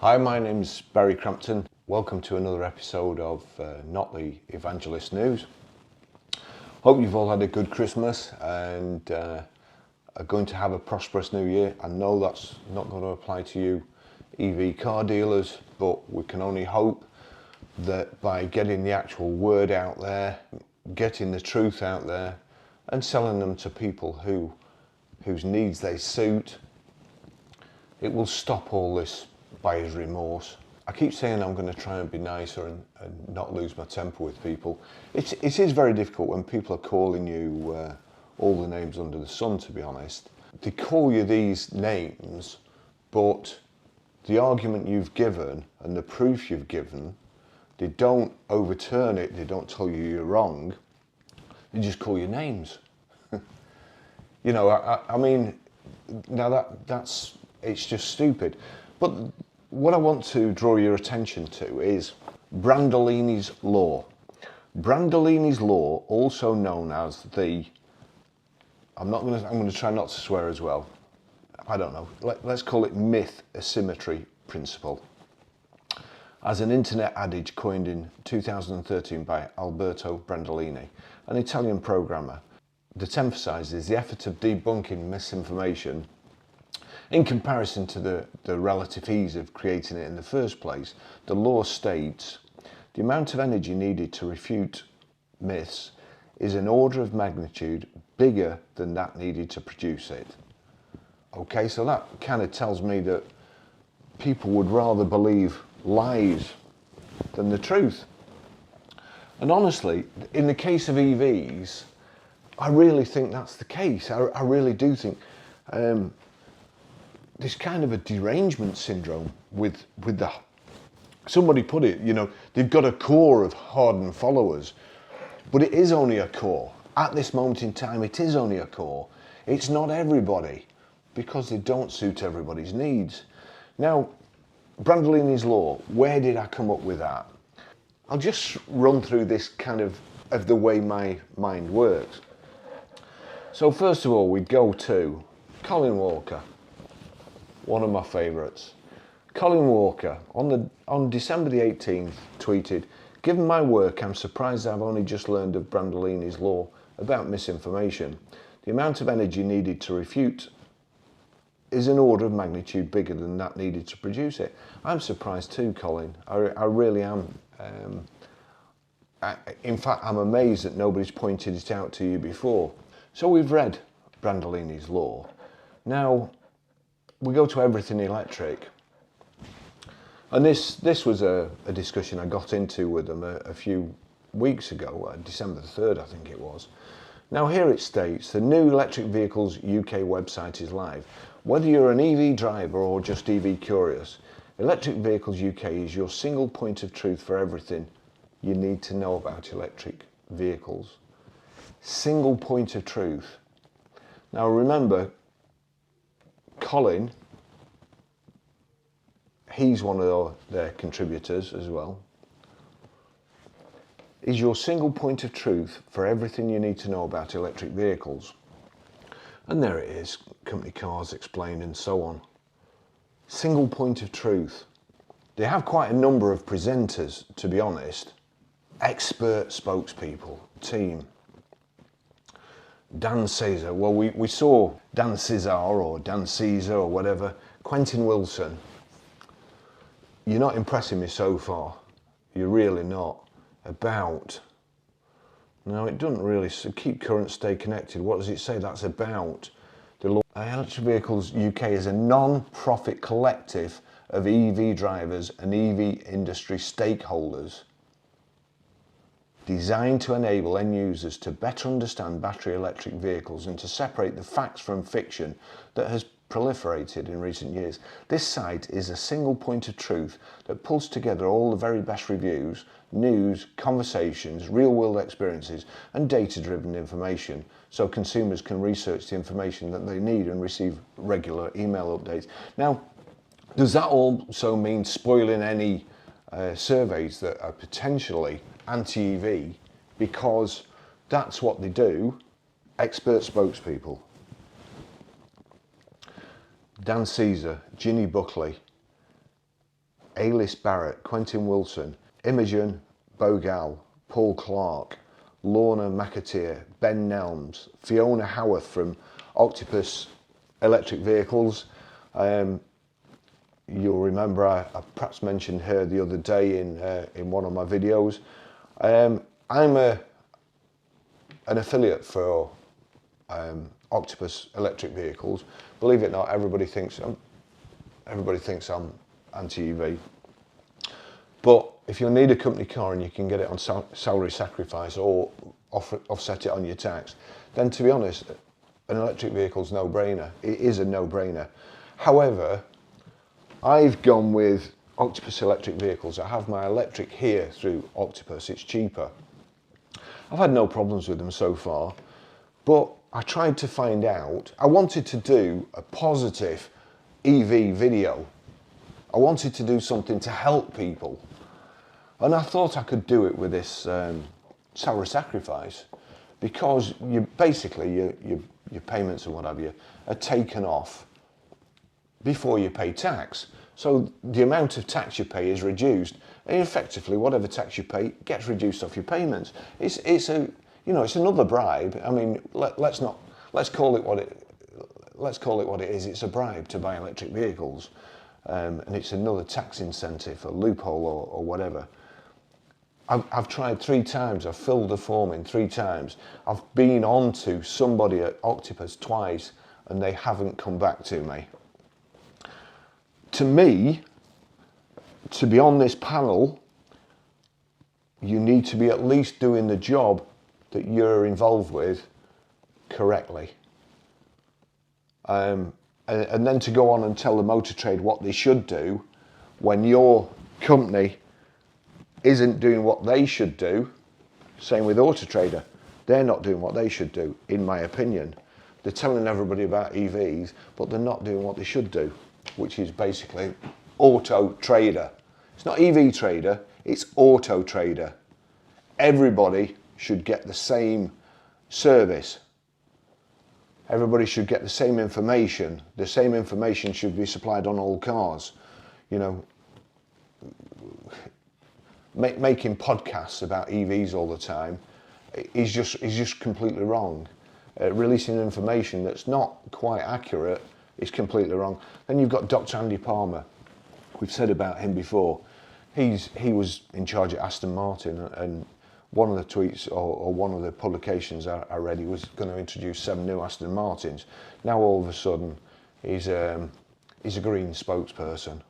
Hi, my name's Barry Crampton. Welcome to another episode of Not the Evangelist News. Hope you've all had a good Christmas and are going to have a prosperous new year. I know that's not going to apply to you EV car dealers, but we can only hope that by getting the actual word out there, getting the truth out there and selling them to people whose needs they suit, it will stop all this buyer's remorse. I keep saying I'm going to try and be nicer and not lose my temper with people. It is very difficult when people are calling you all the names under the sun, to be honest. They call you these names, but the argument you've given and the proof you've given, they don't overturn it, they don't tell you you're wrong, they just call you names. You know, I mean, now that's it's just stupid. But what I want to draw your attention to is Brandolini's law. Brandolini's law, also known as the, I'm going to try not to swear as well. I don't know. Let's call it myth asymmetry principle. As an internet adage coined in 2013 by Alberto Brandolini, an Italian programmer, that emphasizes the effort of debunking misinformation in comparison to the relative ease of creating it in the first place. The law states the amount of energy needed to refute myths is an order of magnitude bigger than that needed to produce it. Okay, so that kind of tells me that people would rather believe lies than the truth. And honestly, in the case of EVs, I really think that's the case. I really do think there's kind of a derangement syndrome with the, somebody put it, you know, they've got a core of hardened followers, but it is only a core. At this moment in time, it is only a core. It's not everybody, because they don't suit everybody's needs. Now, Brandolini's law, where did I come up with that? I'll just run through this kind of the way my mind works. So first of all, we go to Colin Walker, one of my favourites. Colin Walker, on December the 18th, tweeted, "Given my work, I'm surprised I've only just learned of Brandolini's law about misinformation. The amount of energy needed to refute is an order of magnitude bigger than that needed to produce it." I'm surprised too, Colin. I really am. In fact, I'm amazed that nobody's pointed it out to you before. So we've read Brandolini's law. Now, we go to everything electric. And this was a discussion I got into with them a few weeks ago, December the 3rd, I think it was. Now here it states, the new Electric Vehicles UK website is live. Whether you're an EV driver or just EV curious, Electric Vehicles UK is your single point of truth for everything you need to know about electric vehicles. Single point of truth. Now remember, Colin, he's one of their contributors as well, is your single point of truth for everything you need to know about electric vehicles. And there it is, company cars explained and so on. Single point of truth. They have quite a number of presenters, to be honest. Expert spokespeople, team. Dan Caesar, well we saw Dan Caesar or Dan Caesar or whatever, Quentin Wilson. You're not impressing me so far, you're really not. About, no, it doesn't really, so keep current, stay connected. What does it say? That's about the law. Electric Vehicles UK is a non-profit collective of EV drivers and EV industry stakeholders designed to enable end users to better understand battery electric vehicles and to separate the facts from fiction that has proliferated in recent years. This site is a single point of truth that pulls together all the very best reviews, news, conversations, real-world experiences and data-driven information so consumers can research the information that they need and receive regular email updates. Now, does that also mean spoiling any surveys that are potentially anti-EV, because that's what they do? Expert spokespeople. Dan Caesar, Ginny Buckley, Alis Barrett, Quentin Wilson, Imogen Bogal, Paul Clark, Lorna McAteer, Ben Nelms, Fiona Howarth from Octopus Electric Vehicles. You'll remember I perhaps mentioned her the other day in one of my videos. I'm an affiliate for Octopus Electric Vehicles. Believe it or not, everybody thinks I'm anti-EV. But if you need a company car and you can get it on salary sacrifice or offset it on your tax, then to be honest, an electric vehicle's no-brainer. It is a no-brainer. However, I've gone with Octopus Electric Vehicles. I have my electric here through Octopus. It's cheaper. I've had no problems with them so far, but I tried to find out. I wanted to do a positive EV video. I wanted to do something to help people. And I thought I could do it with this salary sacrifice, because your payments and what have you are taken off before you pay tax. So the amount of tax you pay is reduced, and effectively whatever tax you pay gets reduced off your payments. It's another bribe. I mean, let's call it what it is. It's a bribe to buy electric vehicles, and it's another tax incentive, a loophole or whatever. I've tried 3 times. I've filled the form in 3 times. I've been on to somebody at Octopus twice, and they haven't come back to me. To me, to be on this panel, you need to be at least doing the job that you're involved with correctly. And then to go on and tell the motor trade what they should do when your company isn't doing what they should do. Same with Auto Trader. They're not doing what they should do, in my opinion. They're telling everybody about EVs, but they're not doing what they should do, which is basically Auto Trader. It's not EV Trader, it's Auto Trader. Everybody should get the same service. Everybody should get the same information. The same information should be supplied on all cars. You know, making podcasts about EVs all the time is just completely wrong. Releasing information that's not quite accurate is completely wrong. Then you've got Dr. Andy Palmer. We've said about him before. He was in charge at Aston Martin, and one of the tweets or one of the publications I read, he was going to introduce 7 new Aston Martins. Now all of a sudden he's a green spokesperson.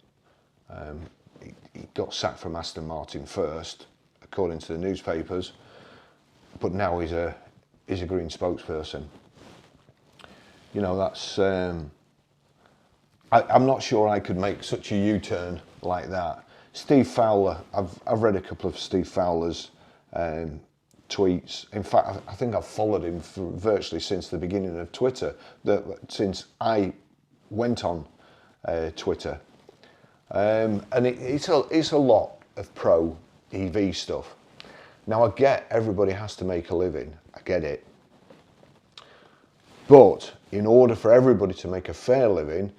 He got sacked from Aston Martin first, according to the newspapers, but now he's a green spokesperson. You know, that's I'm not sure I could make such a U-turn like that. Steve Fowler, I've read a couple of Steve Fowler's tweets. In fact, I think I've followed him virtually since the beginning of Twitter, since I went on Twitter. And it's a lot of pro EV stuff. Now I get everybody has to make a living, I get it. But in order for everybody to make a fair living,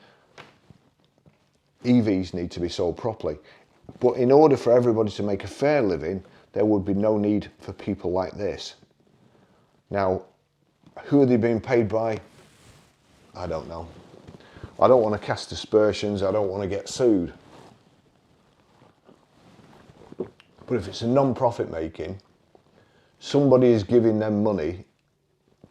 EVs need to be sold properly. But in order for everybody to make a fair living, there would be no need for people like this. Now, who are they being paid by? I don't know. I don't want to cast aspersions, I don't want to get sued. But if it's a non-profit making, somebody is giving them money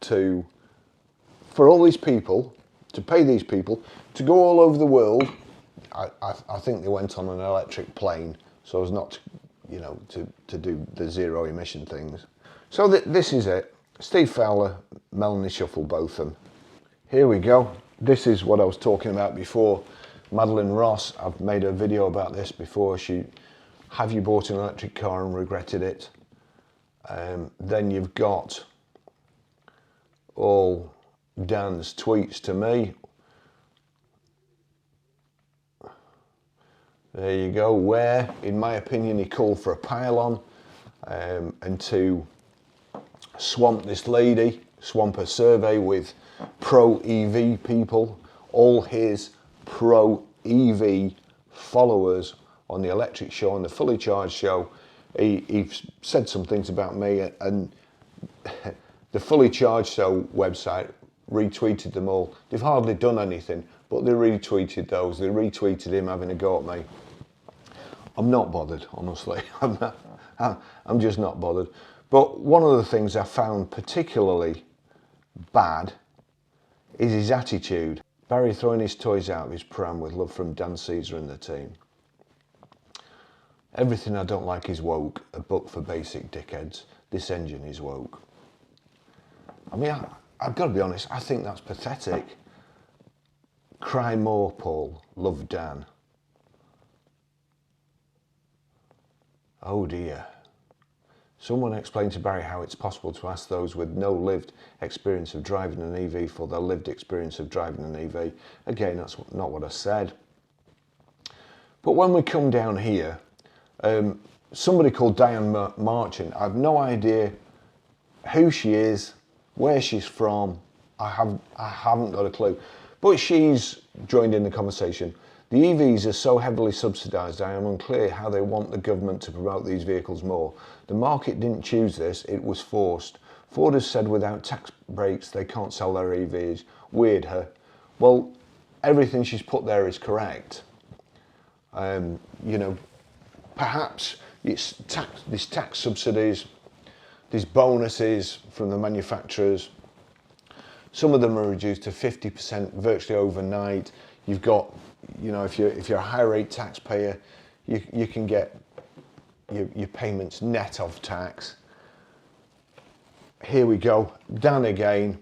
for all these people, to pay these people, to go all over the world. I think they went on an electric plane so as not to do the zero emission things. So this is it. Steve Fowler, Melanie Shuffle, both of them. Here we go. This is what I was talking about before. Madeline Ross, I've made a video about this before. Have you bought an electric car and regretted it? Then you've got all Dan's tweets to me. There you go, where, in my opinion, he called for a pylon and to swamp this lady, swamp her survey with pro-EV people. All his pro-EV followers on the electric show, on the fully charged show. He said some things about me, and the fully charged show website retweeted them all. They've hardly done anything, but they retweeted those. They retweeted him having a go at me. I'm not bothered, honestly. I'm just not bothered. But one of the things I found particularly bad is his attitude. Barry throwing his toys out of his pram with love from Dan Caesar and the team. Everything I don't like is woke, a book for basic dickheads. This engine is woke. I mean, I've got to be honest, I think that's pathetic. Cry more, Paul. Love, Dan. Oh dear. Someone explained to Barry how it's possible to ask those with no lived experience of driving an EV for their lived experience of driving an EV. Again, that's not what I said. But when we come down here, somebody called Diane Marchant, I've no idea who she is, where she's from, I haven't got a clue. But she's joined in the conversation. The EVs are so heavily subsidised, I am unclear how they want the government to promote these vehicles more. The market didn't choose this, it was forced. Ford has said without tax breaks they can't sell their EVs. Weird, huh? Well, everything she's put there is correct. You know, perhaps it's these tax subsidies, these bonuses from the manufacturers. Some of them are reduced to 50% virtually overnight. You've got, you know, if you're a high rate taxpayer, you can get your payments net of tax. Here we go, Dan again.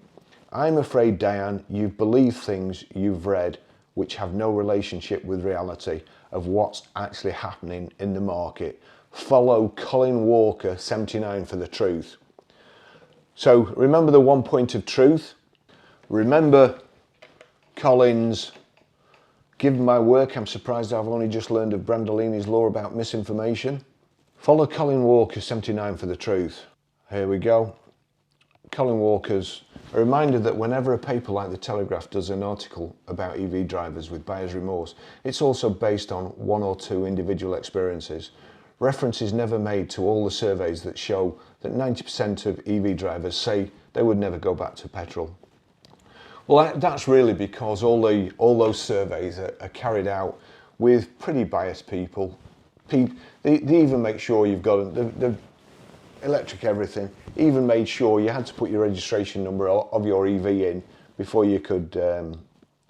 I'm afraid, Diane, you've believed things you've read which have no relationship with reality of what's actually happening in the market. Follow Colin Walker 79 for the truth. So remember the 1 point of truth? Remember Colin's given my work, I'm surprised I've only just learned of Brandolini's law about misinformation. Follow Colin Walker 79 for the truth. Here we go. Colin Walker's a reminder that whenever a paper like The Telegraph does an article about EV drivers with buyer's remorse, it's also based on one or two individual experiences. Reference is never made to all the surveys that show that 90% of EV drivers say they would never go back to petrol. Well, that's really because all those surveys are carried out with pretty biased people. They even make sure you've got the electric everything. Even made sure you had to put your registration number of your EV in before you could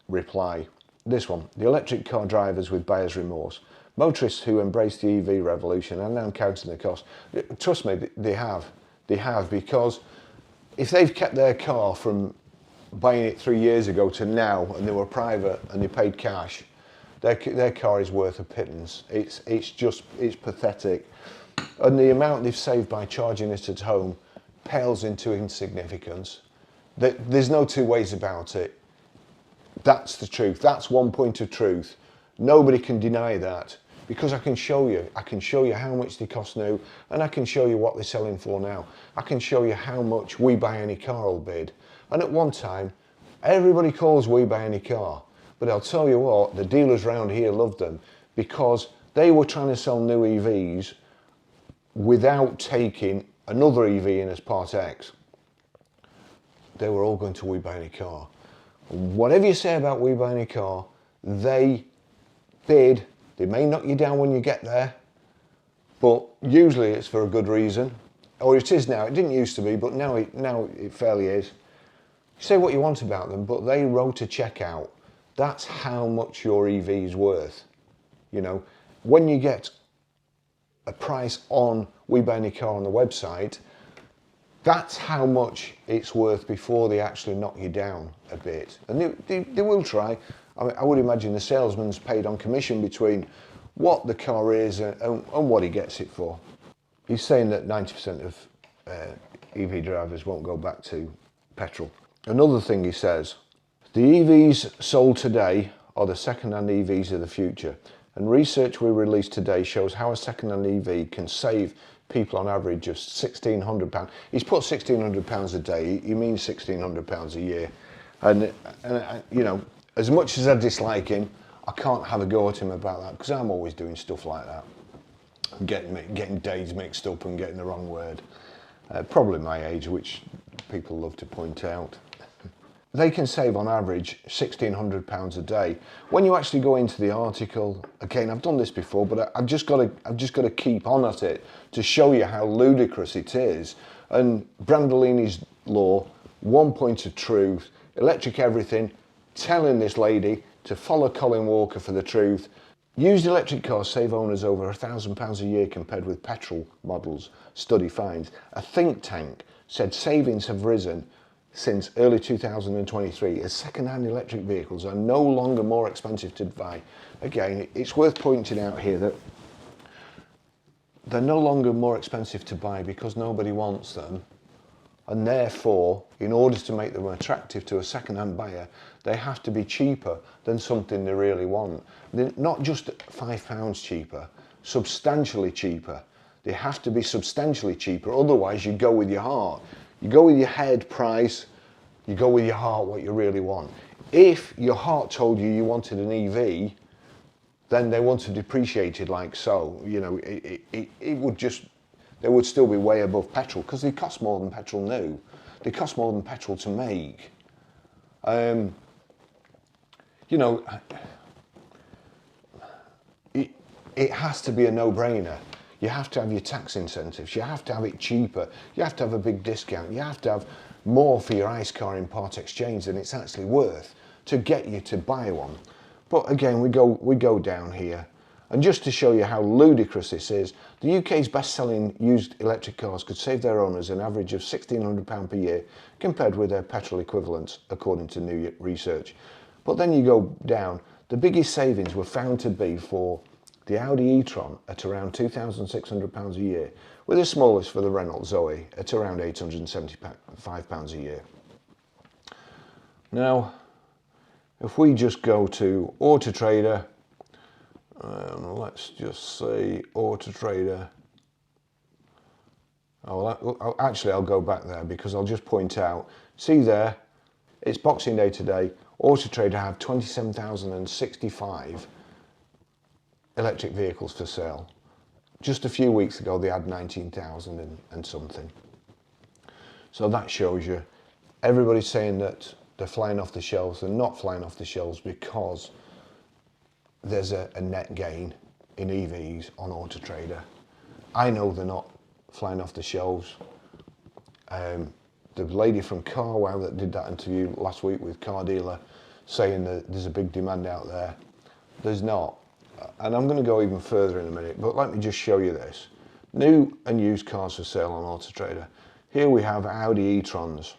reply. This one, the electric car drivers with buyer's remorse. Motorists who embrace the EV revolution are now counting the cost. Trust me, they have. They have, because if they've kept their car from buying it 3 years ago to now, and they were private and they paid cash, their car is worth a pittance. It's pathetic. And the amount they've saved by charging it at home pales into insignificance. There's no two ways about it. That's the truth. That's 1 point of truth. Nobody can deny that, because I can show you. I can show you how much they cost new, and I can show you what they're selling for now. I can show you how much We Buy Any Car will bid. And at one time, everybody calls We Buy Any Car. But I'll tell you what, the dealers around here loved them, because they were trying to sell new EVs without taking another EV in as Part X. They were all going to We Buy Any Car. Whatever you say about We Buy Any Car, they bid. They may knock you down when you get there, but usually it's for a good reason. Or it is now. It didn't used to be, but now it fairly is. You say what you want about them, but they wrote a check out. That's how much your EV is worth. You know, when you get a price on We Buy Any Car on the website, that's how much it's worth before they actually knock you down a bit. And they will try. I mean, I would imagine the salesman's paid on commission between what the car is and what he gets it for. He's saying that 90% of EV drivers won't go back to petrol. Another thing he says, the EVs sold today are the second-hand EVs of the future. And research we released today shows how a second-hand EV can save people on average of £1,600. He's put £1,600 a day, he means £1,600 a year. And you know, as much as I dislike him, I can't have a go at him about that because I'm always doing stuff like that. Getting days mixed up and getting the wrong word. Probably my age, which people love to point out. They can save on average £1,600 a day. When you actually go into the article, again, I've done this before, but I've just got to keep on at it to show you how ludicrous it is. And Brandolini's law, one point of truth, electric everything, telling this lady to follow Colin Walker for the truth. Used electric cars save owners over £1,000 a year compared with petrol models, study finds. A think tank said savings have risen since early 2023 as second-hand electric vehicles are no longer more expensive to buy. Again, it's worth pointing out here that they're no longer more expensive to buy because nobody wants them, and therefore, in order to make them attractive to a second-hand buyer, they have to be cheaper than something they really want. They're not just £5 cheaper, substantially cheaper. They have to be substantially cheaper, otherwise you go with your heart. You go with your head price, you go with your heart what you really want. If your heart told you you wanted an EV, then they want to depreciate it like so. You know, it would just, they would still be way above petrol because they cost more than petrol new. They cost more than petrol to make. You know, it has to be a no-brainer. You have to have your tax incentives, you have to have it cheaper, you have to have a big discount, you have to have more for your ICE car in part exchange than it's actually worth to get you to buy one. But again, we go down here, and just to show you how ludicrous this is, the UK's best-selling used electric cars could save their owners an average of £1,600 per year compared with their petrol equivalents, according to new research. But then you go down, the biggest savings were found to be for the Audi e-tron at around £2,600 a year, with the smallest for the Renault Zoe at around £875 a year. Now, if we just go to Auto Trader, let's just say Auto Trader. Actually, I'll go back there because I'll just point out, see there, it's Boxing Day today. Auto Trader have 27,065 electric vehicles for sale. Just a few weeks ago they had 19,000 and something. So that shows you, everybody's saying that they're flying off the shelves. They're not flying off the shelves because there's a net gain in EVs on Auto Trader. I know they're not flying off the shelves. The lady from CarWow that did that interview last week with Car Dealer saying that there's a big demand out there. There's not. And I'm going to go even further in a minute, but let me just show you this. New and used cars for sale on Auto Trader. Here we have Audi e-trons.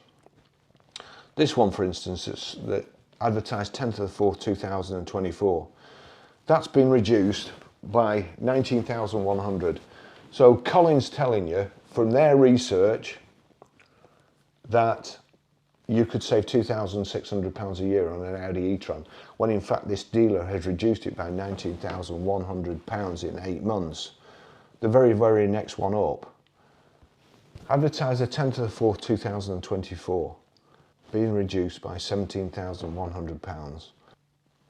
This one, for instance, is advertised 10th of the 4th, 2024. That's been reduced by 19,100. So Colin's telling you from their research that you could save £2,600 a year on an Audi e-tron, when in fact this dealer has reduced it by £19,100 in 8 months. The very, very next one up, advertised the 10th of the 4th, 2024, being reduced by £17,100.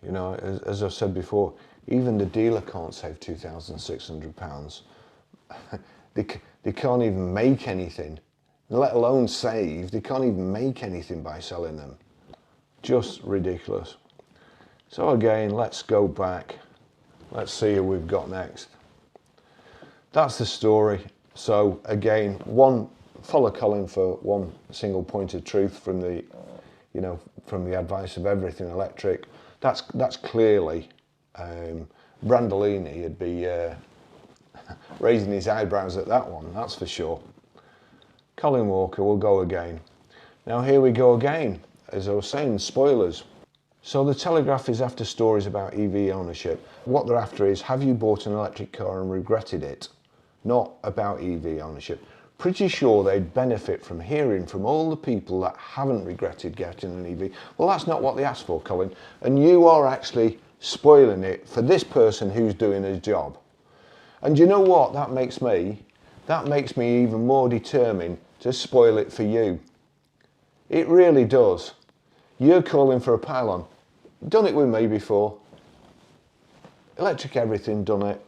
You know, as I've said before, even the dealer can't save £2,600. They can't even make anything, let alone save. They can't even make anything by selling them. Just ridiculous. So again, let's go back. Let's see who we've got next. That's the story. So again, follow Colin for one single point of truth from the, you know, from the advice of everything electric. That's clearly Brandolini would be raising his eyebrows at that one. That's for sure. Colin Walker will go again. Now here we go again. As I was saying, spoilers. So the Telegraph is after stories about EV ownership. What they're after is, have you bought an electric car and regretted it? Not about EV ownership. Pretty sure they'd benefit from hearing from all the people that haven't regretted getting an EV. Well, that's not what they asked for, Colin. And you are actually spoiling it for this person who's doing his job. And you know what that makes me? That makes me even more determined to spoil it for you. It really does. You're calling for a pylon. Done it with me before. electric everything, done it.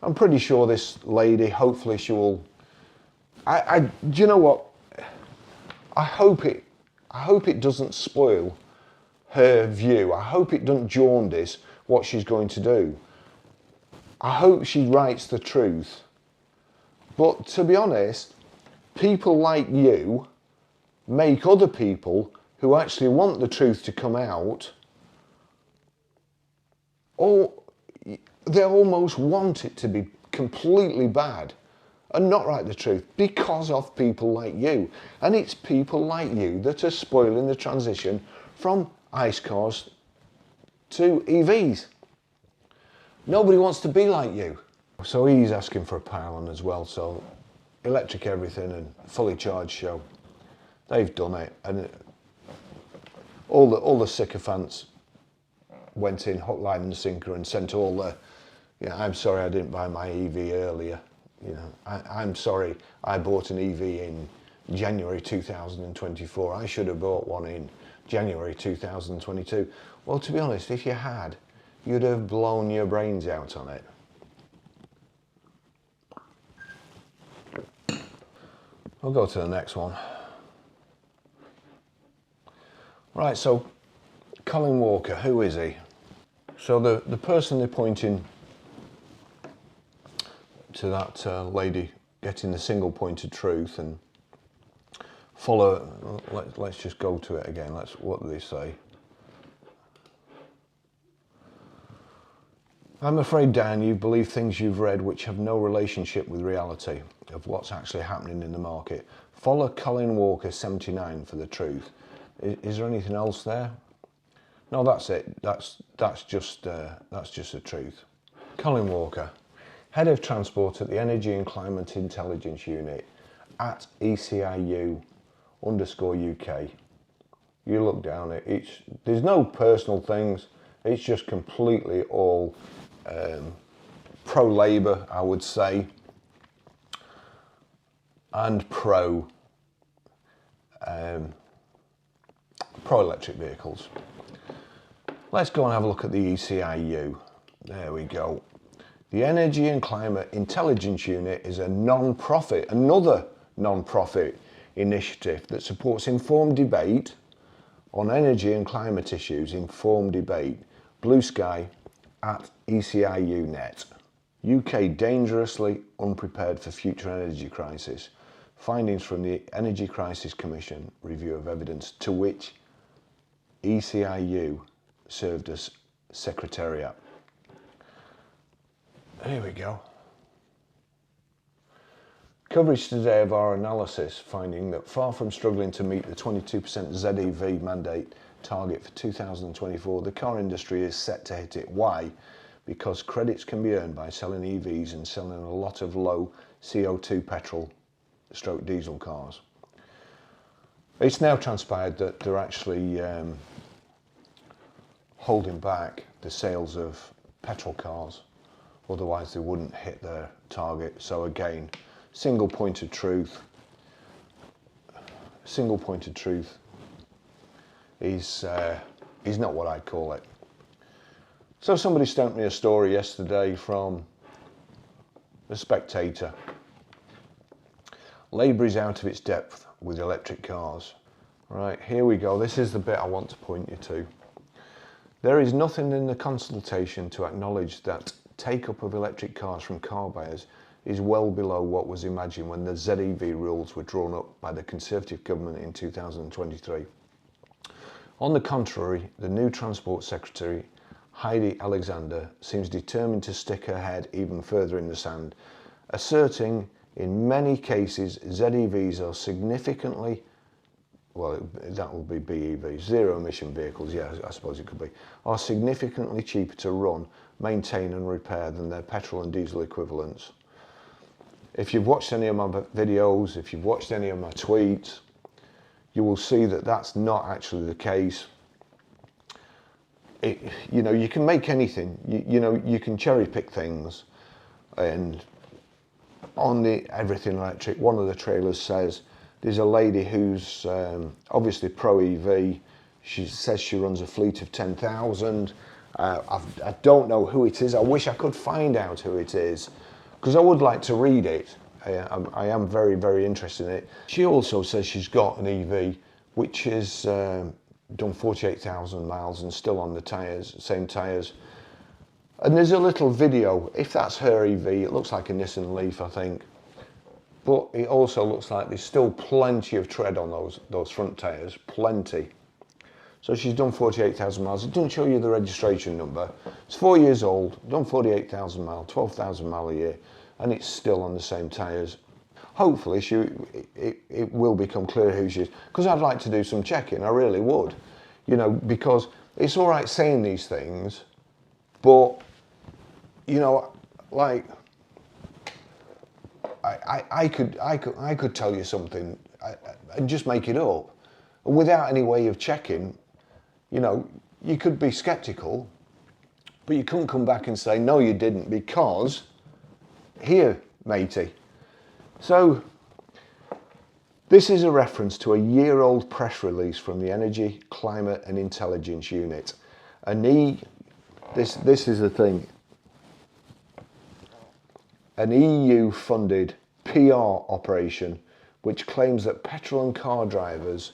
I'm pretty sure this lady, hopefully she will, do you know what? I hope it doesn't spoil her view. I hope it doesn't jaundice what she's going to do. I hope she writes the truth. But to be honest, people like you make other people who actually want the truth to come out, or they almost want it to be completely bad and not write the truth because of people like you. And it's people like you that are spoiling the transition from ICE cars to EVs. Nobody wants to be like you. So he's asking for a pylon as well, so electric everything and fully charged show. They've done it, and all the sycophants went in hook, line and sinker and sent all the, I'm sorry I didn't buy my EV earlier. I'm sorry I bought an EV in January 2024. I should have bought one in January 2022. Well, to be honest, if you had, you'd have blown your brains out on it. We'll go to the next one. Right, so Colin Walker, who is he? So the person they're pointing to, that lady getting the single point of truth and follow, let's just go to it again. What do they say? I'm afraid, Dan, you believe things you've read which have no relationship with reality of what's actually happening in the market. Follow Colin Walker 79 for the truth. Is there anything else there? No, that's it. That's just the truth. Colin Walker, Head of Transport at the Energy and Climate Intelligence Unit at ECIU _UK. You look down it. There's no personal things. It's just completely all pro-Labour, I would say, and pro-electric vehicles. Let's go and have a look at the ECIU. There we go. The Energy and Climate Intelligence Unit is a non-profit, another non-profit initiative that supports informed debate on energy and climate issues. Informed debate. Blue Sky at ECIU Net. UK dangerously unprepared for future energy crisis. Findings from the Energy Crisis Commission review of evidence, to which ECIU served as secretariat. Here we go. Coverage today of our analysis finding that far from struggling to meet the 22% ZEV mandate target for 2024, the car industry is set to hit it. Why? Because credits can be earned by selling EVs and selling a lot of low CO2 petrol stroke diesel cars. It's now transpired that they're actually holding back the sales of petrol cars, otherwise they wouldn't hit their target. So again, single point of truth is not what I'd call it. So somebody sent me a story yesterday from The Spectator. Labour is out of its depth with electric cars. Right, here we go. This is the bit I want to point you to. There is nothing in the consultation to acknowledge that take-up of electric cars from car buyers is well below what was imagined when the ZEV rules were drawn up by the Conservative government in 2023. On the contrary, the new Transport Secretary, Heidi Alexander, seems determined to stick her head even further in the sand, asserting in many cases ZEVs are significantly, well, that will be BEVs, zero emission vehicles, yeah, I suppose it could be, are significantly cheaper to run, maintain and repair than their petrol and diesel equivalents. If you've watched any of my videos, if you've watched any of my tweets, you will see that that's not actually the case. You know, you can make anything, you know, you can cherry pick things. And on the Everything Electric, one of the trailers says, there's a lady who's obviously pro-EV. She says she runs a fleet of 10,000 I don't know who it is. I wish I could find out who it is, because I would like to read it. I am very, very interested in it. She also says she's got an EV which has done 48,000 miles and still on the tyres, same tyres. And there's a little video. If that's her EV, it looks like a Nissan Leaf, I think. But it also looks like there's still plenty of tread on those front tyres, plenty. So she's done 48,000 miles. It doesn't show you the registration number. It's 4 years old, done 48,000 miles, 12,000 miles a year, and it's still on the same tyres. Hopefully it will become clear who she is, because I'd like to do some checking, I really would. You know, because it's all right saying these things, but, you know, like, I could tell you something and just make it up, and without any way of checking. You know, you could be skeptical, but you couldn't come back and say, no, you didn't, because here, matey. So, this is a reference to a year-old press release from the Energy, Climate and Intelligence Unit. This is the thing. An EU-funded PR operation which claims that petrol and car drivers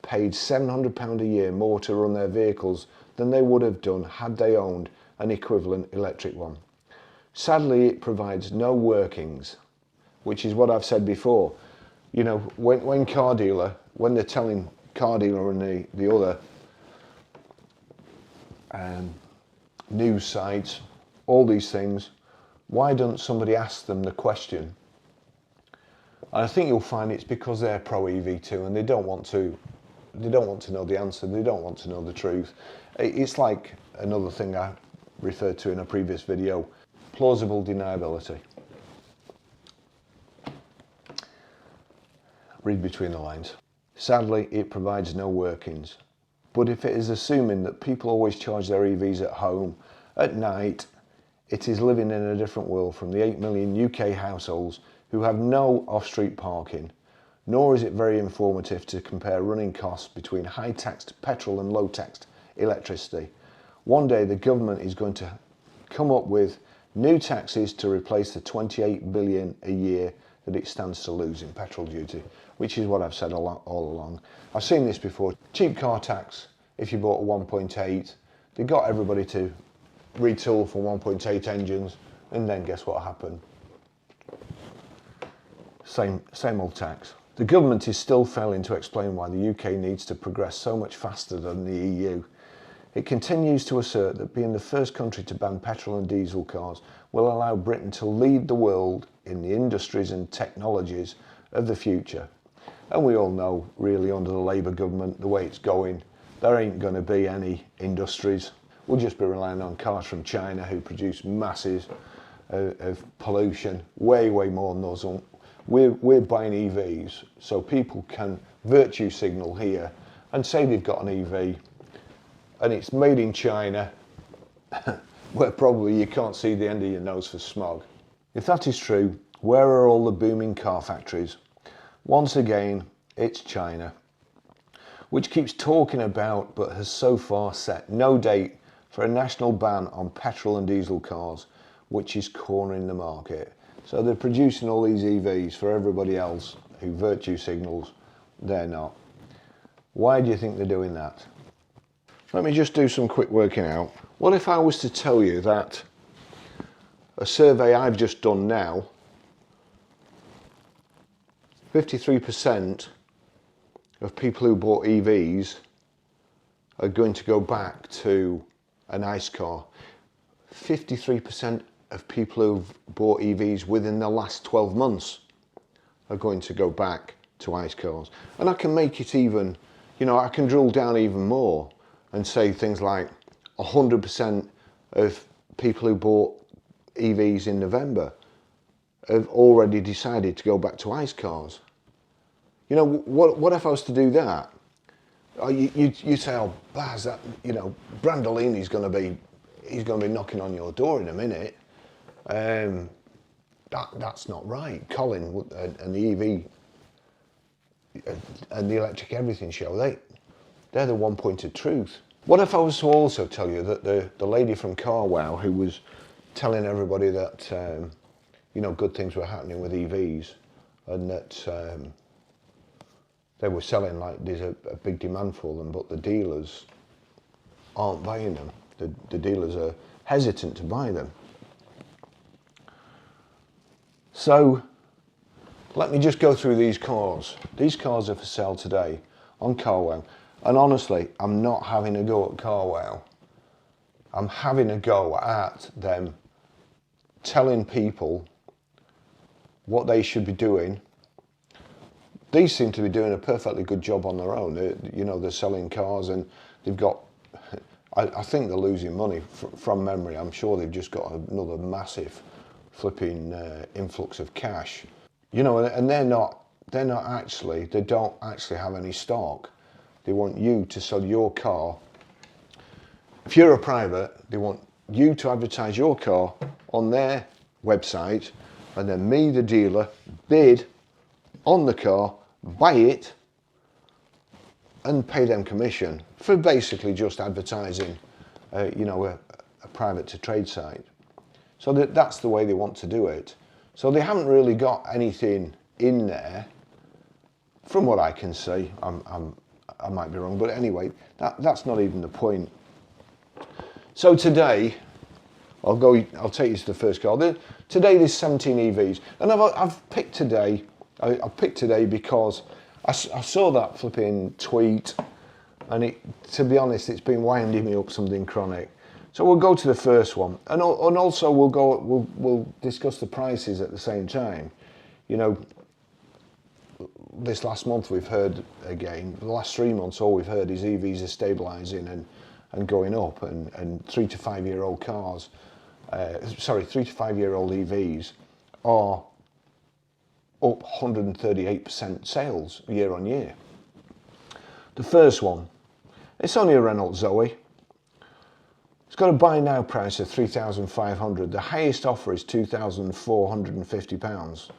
paid £700 a year more to run their vehicles than they would have done had they owned an equivalent electric one. Sadly, it provides no workings, which is what I've said before. You know, when they're telling car dealer and the other news sites, all these things, why don't somebody ask them the question? And I think you'll find it's because they're pro EV too, and they don't want to know the answer. They don't want to know the truth. It's like another thing I referred to in a previous video, plausible deniability. Read between the lines. Sadly, it provides no workings. But if it is assuming that people always charge their EVs at home, at night, it is living in a different world from the 8 million UK households who have no off-street parking. Nor is it very informative to compare running costs between high-taxed petrol and low-taxed electricity. One day the government is going to come up with new taxes to replace the 28 billion a year that it stands to lose in petrol duty, which is what I've said all along. I've seen this before. Cheap car tax, if you bought a 1.8, they got everybody to retool for 1.8 engines, and then guess what happened? Same old tax. The government is still failing to explain why the UK needs to progress so much faster than the EU. It continues to assert that being the first country to ban petrol and diesel cars will allow Britain to lead the world in the industries and technologies of the future. And we all know, really, under the Labour government, the way it's going, there ain't going to be any industries. We'll just be relying on cars from China who produce masses of pollution, way more than us. We're buying EVs so people can virtue signal here and say they've got an EV and it's made in China, where probably you can't see the end of your nose for smog. If that is true, where are all the booming car factories? Once again, it's China, which keeps talking about but has so far set no date for a national ban on petrol and diesel cars, which is cornering the market. So they're producing all these EVs for everybody else who virtue signals, they're not. Why do you think they're doing that? Let me just do some quick working out. What if I was to tell you that a survey I've just done now, 53% of people who bought EVs are going to go back to an ICE car. 53% of people who've bought EVs within the last 12 months are going to go back to ICE cars. And I can make it even, you know, I can drill down even more and say things like 100% of people who bought EVs in November have already decided to go back to ICE cars. You know, what if I was to do that? You say, oh, Baz, that, you know, Brandolini's he's going to be knocking on your door in a minute. That's not right. Colin and the EV and the Electric Everything show, they're the one point of truth. What if I was to also tell you that the lady from CarWow who was telling everybody that, you know, good things were happening with EVs and that they were selling, like there's a big demand for them, but the dealers aren't buying them. The dealers are hesitant to buy them. So let me just go through these cars. These cars are for sale today on CarWow. And honestly, I'm not having a go at CarWow. I'm having a go at them telling people what they should be doing. These seem to be doing a perfectly good job on their own. You know, they're selling cars and they've got, I think they're losing money from memory. I'm sure they've just got another massive flipping influx of cash. You know, and they don't actually have any stock. They want you to sell your car. If you're a private, they want you to advertise your car on their website, and then me, the dealer, bid on the car, buy it, and pay them commission for basically just advertising, you know, a private to trade site. So that's the way they want to do it. So they haven't really got anything in there, from what I can see. I might be wrong, but anyway, that's not even the point. So today, I'll take you to the first car. Today there's 17 EVs, and I've picked today. I picked today because I saw that flipping tweet, and to be honest, it's been winding me up something chronic. So we'll go to the first one, and also we'll discuss the prices at the same time. You know, this last month we've heard again, the last 3 months, all we've heard is EVs are stabilising and going up, and 3 to 5 year old cars, 3 to 5 year old EVs are up 138% sales year on year. The first one, it's only a Renault Zoe. It's got a buy now price of £3,500. The highest offer is £2,450.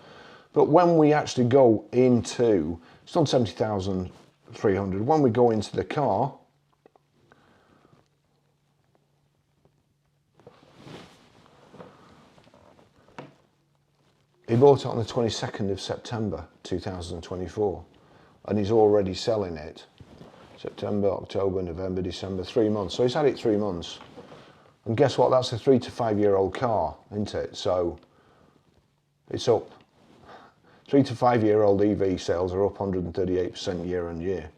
But when we actually go into, it's on 70,300. When we go into the car, he bought it on the 22nd of September 2024, and he's already selling it. September, October, November, December, 3 months. So he's had it 3 months. And guess what? That's a 3 to 5 year old car, isn't it? So it's up. 3 to 5 year old EV sales are up 138% year on year.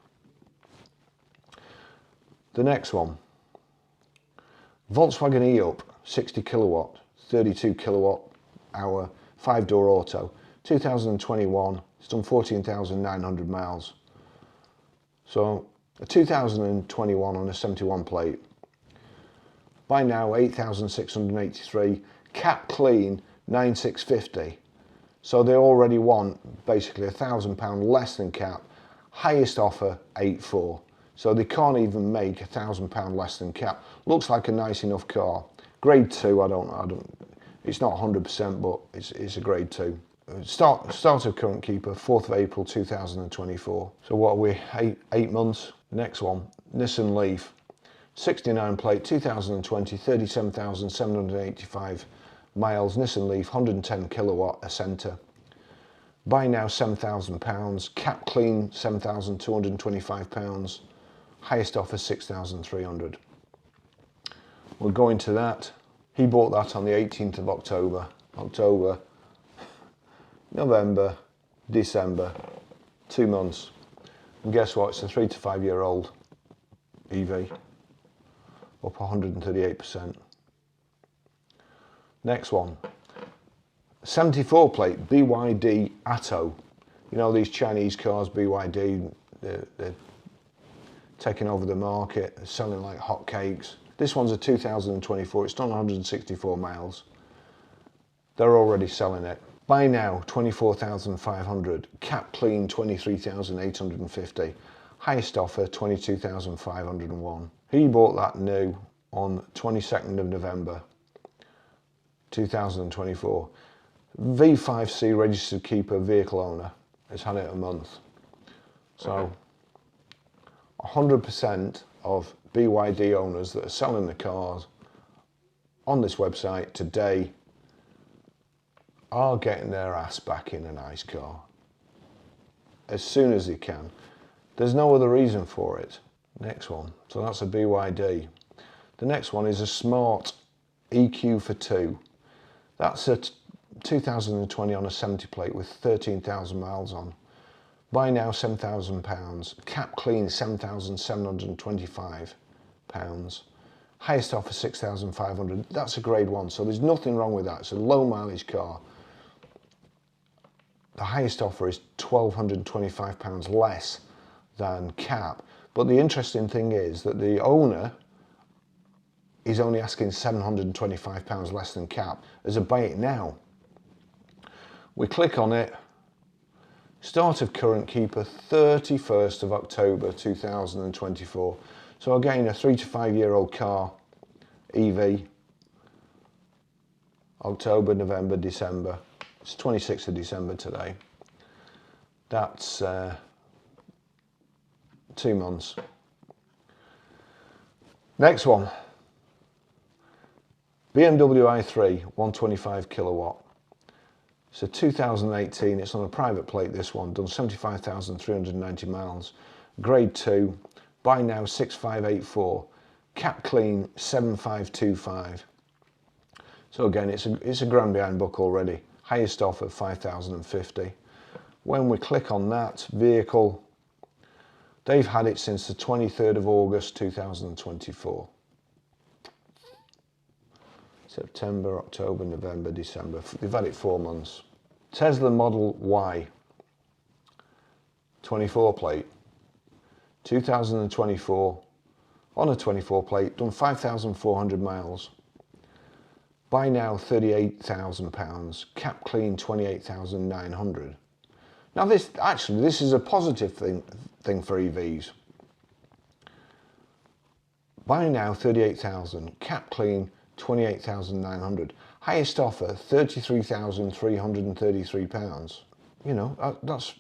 The next one, Volkswagen E-Up, 60 kilowatt, 32 kilowatt hour, 5-door auto, 2021, it's done 14,900 miles. So a 2021 on a 71 plate. Buy now 8,683, cap clean 9,650. So they already want basically £1,000 less than cap. Highest offer 8,4. So they can't even make £1,000 less than cap. Looks like a nice enough car. Grade 2, I don't. It's not 100%, but it's a grade 2. Start of current keeper, 4th of April 2024. So what are we? 8 months. Next one, Nissan Leaf, 69 plate, 2020, 37,785 miles. Nissan Leaf, 110 kilowatt, a centre. Buy now £7,000, cap clean £7,225, highest offer 6,300. We'll go into that. He bought that on the 18th of October. November, December, 2 months. And guess what? It's a 3 to 5 year old EV, up 138%. Next one, 74 plate BYD Atto. You know these Chinese cars, BYD, they're taking over the market, they're selling like hotcakes. This one's a 2024, it's done 164 miles. They're already selling it. Buy now, 24,500, cap clean 23,850, highest offer 22,501. He bought that new on 22nd of November 2024. V5C registered keeper, vehicle owner, has had it a month. So 100% of BYD owners that are selling the cars on this website today are getting their ass back in a nice car as soon as they can. There's no other reason for it. Next one. So that's a BYD. The next one is a smart EQ for 2. That's a 2020 on a 70 plate with 13,000 miles on. Buy now £7,000. Cap clean £7,725. Highest offer £6,500. That's a grade 1, so there's nothing wrong with that. It's a low mileage car. The highest offer is £1,225 less than cap. But the interesting thing is that the owner is only asking £725 less than cap as a buy it now. We click on it. Start of current keeper 31st of October 2024. So again, a 3 to 5 year old car, EV, October, November, December. It's 26th of December today. That's 2 months. Next one. BMW i3, 125 kilowatt. It's a 2018, it's on a private plate, this one, done 75,390 miles. Grade 2, buy now 6584, cap clean 7525. So again, it's a grand behind book already. Highest offer 5,050. When we click on that vehicle, they've had it since the 23rd of August 2024. September, October, November, December. They've had it 4 months. Tesla Model Y, 24 plate, 2024, on a 24 plate, done 5,400 miles. Buy now £38,000, cap clean 28,900. Now this is a positive thing for EVs. Buy now 38,000, cap clean 28,900. Highest offer £33,333. You know, that's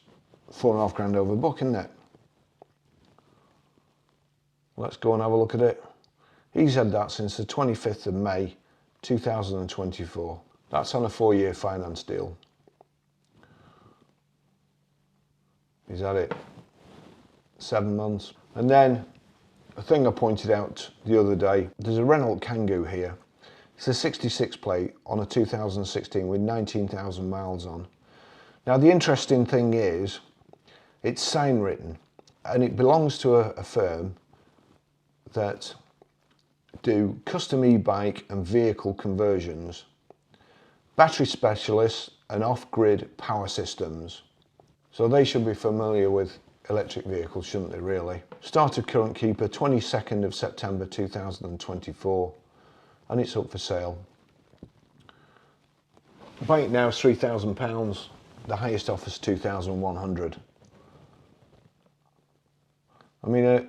4.5 grand over book, isn't it? Let's go and have a look at it. He's had that since the 25th of May 2024. That's on a 4-year finance deal. He's had it 7 months. And then a thing I pointed out the other day, there's a Renault Kangoo here. It's a 66 plate on a 2016 with 19,000 miles on. Now the interesting thing is, it's sign written and it belongs to a firm that do custom e-bike and vehicle conversions, battery specialists and off-grid power systems. So they should be familiar with electric vehicles, shouldn't they really? Start of current keeper 22nd of September 2024 and it's up for sale. Buy it now is £3,000, the highest offer is 2,100. I mean,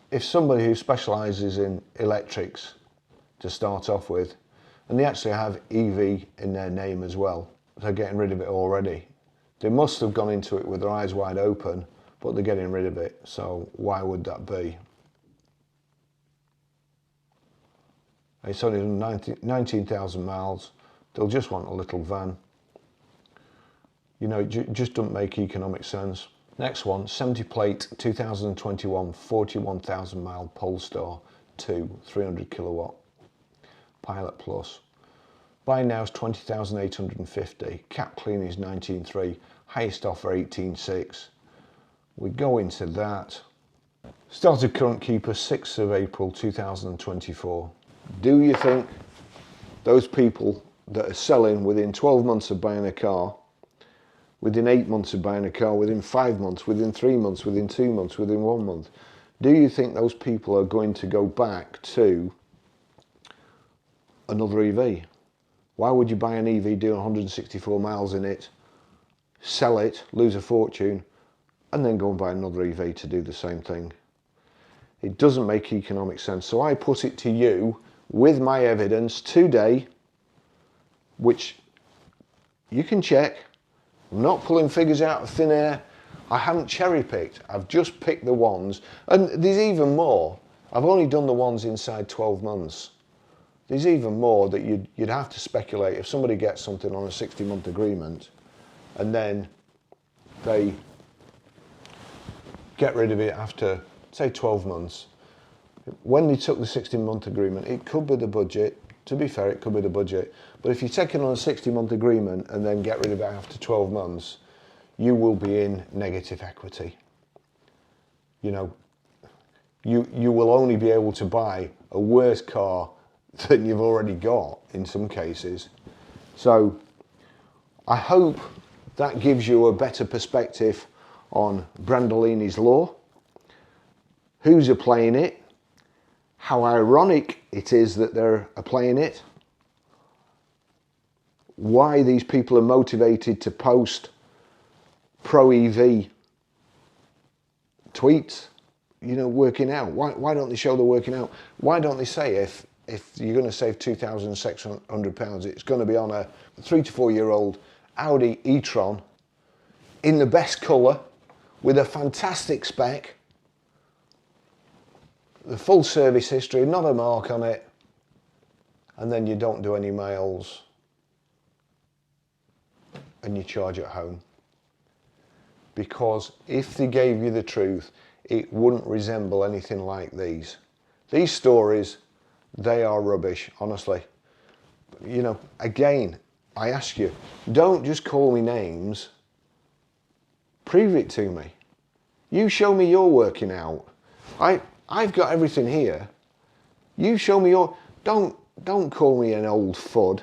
if somebody who specialises in electrics to start off with, and they actually have EV in their name as well, they're getting rid of it already. They must have gone into it with their eyes wide open, but they're getting rid of it, so why would that be? It's only 19,000 miles, they'll just want a little van. You know, it just doesn't make economic sense. Next one, 70 plate 2021 41,000 mile Polestar 2, 300 kilowatt, Pilot Plus. Buy now is 20,850, cap clean is 19,300, highest offer 18,600. We go into that. Started current keeper 6th of April 2024. Do you think those people that are selling within 12 months of buying a car, within 8 months of buying a car, within 5 months, within 3 months, within 2 months, within 1 month, do you think those people are going to go back to another EV? Why would you buy an EV, do 164 miles in it, sell it, lose a fortune, and then go and buy another EV to do the same thing? It doesn't make economic sense. So I put it to you with my evidence today, which you can check. I'm not pulling figures out of thin air. I haven't cherry picked. I've just picked the ones. And there's even more. I've only done the ones inside 12 months. There's even more that you'd have to speculate. If somebody gets something on a 60-month agreement and then they get rid of it after, say, 12 months, when they took the 60-month agreement, it could be the budget. To be fair, it could be the budget. But if you take it on a 60-month agreement and then get rid of it after 12 months, you will be in negative equity. You know, you will only be able to buy a worse car than you've already got in some cases. So I hope that gives you a better perspective on Brandolini's law, who's applying it, how ironic it is that they're applying it, why these people are motivated to post pro-EV tweets, you know, working out. Why don't they show the working out? Why don't they say if you're going to save £2,600, it's going to be on a 3 to 4 year old Audi e-tron in the best colour with a fantastic spec, the full service history, not a mark on it, and then you don't do any miles and you charge at home. Because if they gave you the truth, it wouldn't resemble anything like these. These stories, they are rubbish, honestly. You know, again, I ask you, don't just call me names. Prove it to me. You show me your working out. I've got everything here. You show me your... Don't call me an old fud.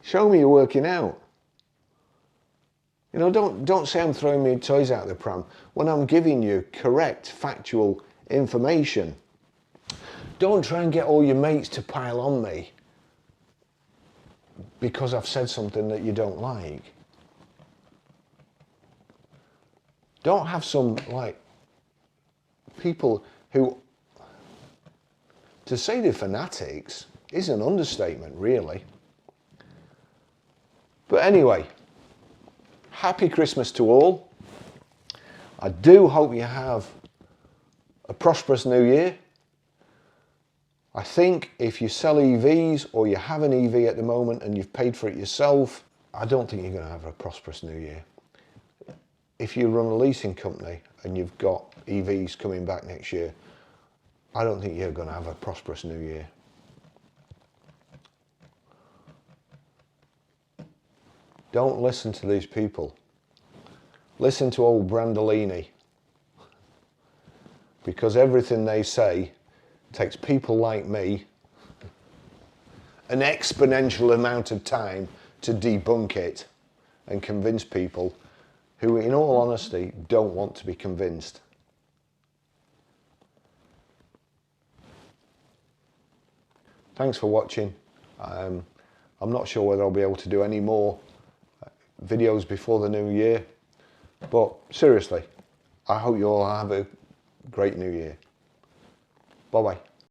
Show me your working out. You know, don't say I'm throwing my toys out the pram when I'm giving you correct, factual information. Don't try and get all your mates to pile on me because I've said something that you don't like. Don't have some, like, people who, to say they're fanatics is an understatement, really. But anyway, happy Christmas to all. I do hope you have a prosperous new year. I think if you sell EVs or you have an EV at the moment and you've paid for it yourself, I don't think you're going to have a prosperous new year. If you run a leasing company and you've got EVs coming back next year, I don't think you're going to have a prosperous new year. Don't listen to these people. Listen to old Brandolini. Because everything they say takes people like me an exponential amount of time to debunk it and convince people who, in all honesty, don't want to be convinced. Thanks for watching. I'm not sure whether I'll be able to do any more videos before the new year, but seriously, I hope you all have a great new year. Bye bye.